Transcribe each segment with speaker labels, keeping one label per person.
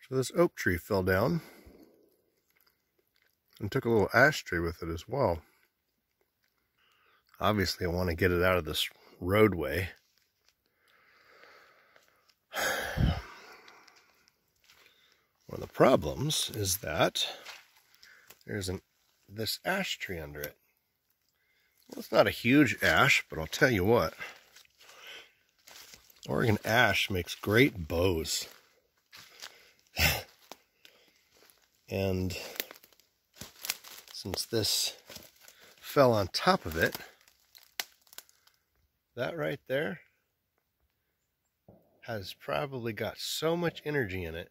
Speaker 1: So this oak tree fell down and took a little ash tree with it as well. Obviously, I want to get it out of this roadway. One of the problems is that there's this ash tree under it. Well, it's not a huge ash, but I'll tell you what. Oregon ash makes great bows. And since this fell on top of it, that right there has probably got so much energy in it,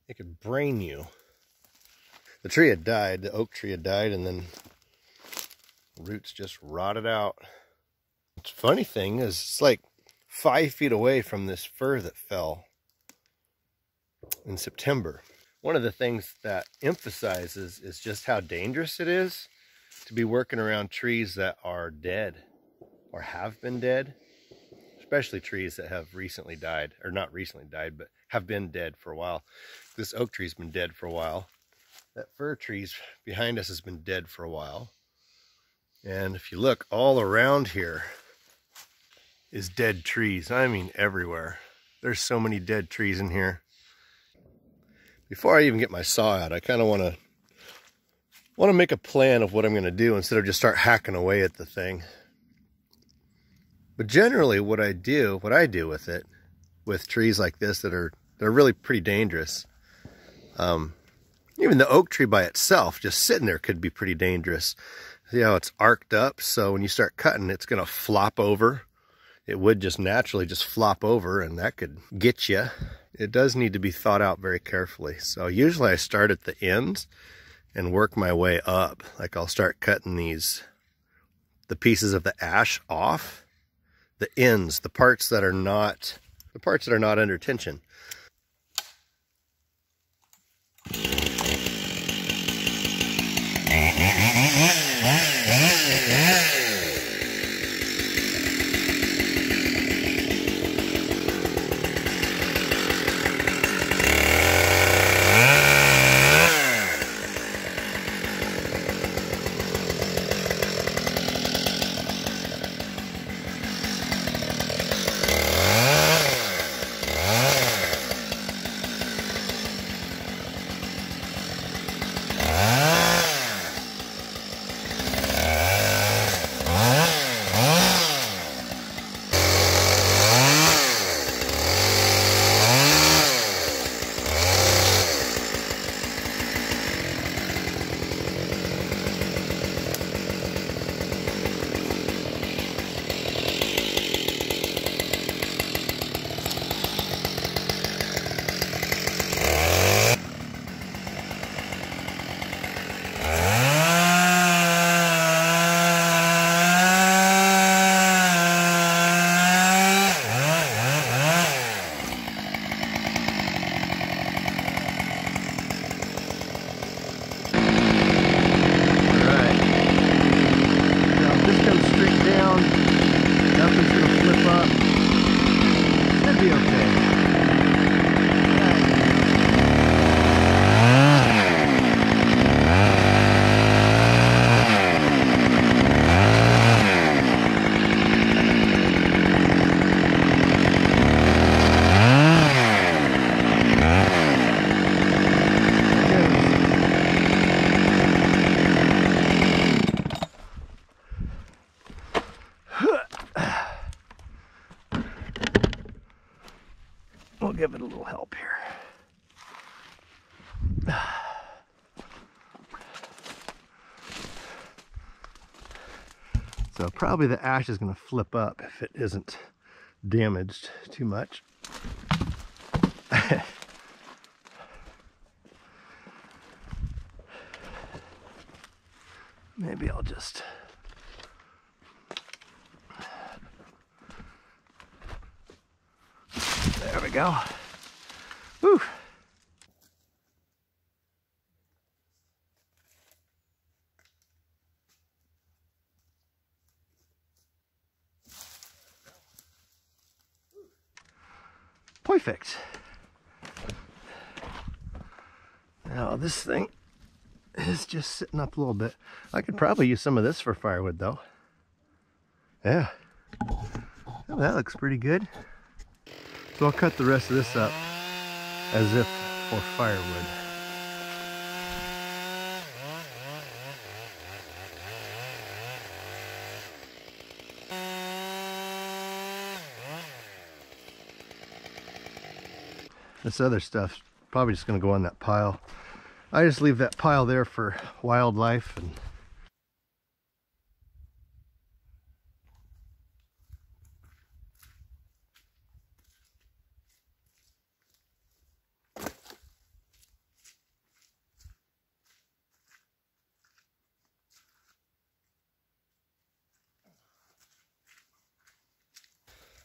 Speaker 1: it could brain you. The tree had died, the oak tree had died, and then roots just rotted out. The funny thing is, it's like 5 feet away from this fir that fell in September. One of the things that emphasizes is just how dangerous it is to be working around trees that are dead or have been dead, especially trees that have recently died, or not recently died, but have been dead for a while. This oak tree's been dead for a while. That fir tree's behind us has been dead for a while. And if you look all around here is dead trees. I mean everywhere. There's so many dead trees in here. Before I even get my saw out, I kind of want to make a plan of what I'm going to do instead of just start hacking away at the thing. But generally what I do with it, with trees like this they're really pretty dangerous. Even the oak tree by itself, just sitting there, could be pretty dangerous. See how it's arced up, so when you start cutting, it's going to flop over. It would just naturally just flop over, and that could get you. It does need to be thought out very carefully. So usually I start at the ends and work my way up. Like I'll start cutting the pieces of the ash off, the ends, the parts that are not under tension. We'll give it a little help here. So probably the ash is going to flip up if it isn't damaged too much. Maybe I'll just... There we go. Whew. perfect. Now this thing is just sitting up a little bit. I could probably use some of this for firewood though. Yeah. Well, that looks pretty good. So I'll cut the rest of this up as if for firewood. This other stuff's probably just going to go on that pile. I just leave that pile there for wildlife. And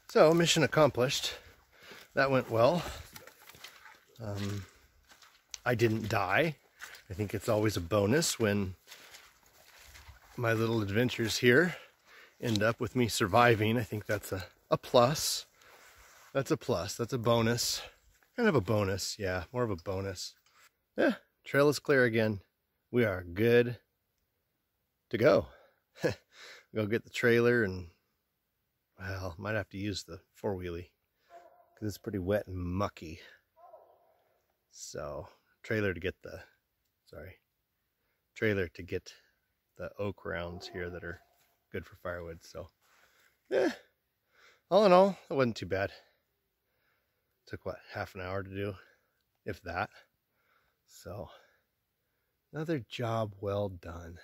Speaker 1: so mission accomplished. That went well. I didn't die. I think it's always a bonus when my little adventures here end up with me surviving. I think that's a plus. That's a plus. That's a bonus. Kind of a bonus. Yeah, more of a bonus. Yeah, trail is clear again. We are good to go. Go get the trailer and, well, might have to use the four-wheelie because it's pretty wet and mucky. So, trailer to get the oak rounds here that are good for firewood. So, yeah, all in all, it wasn't too bad. Took what, half an hour to do, if that. So, another job well done.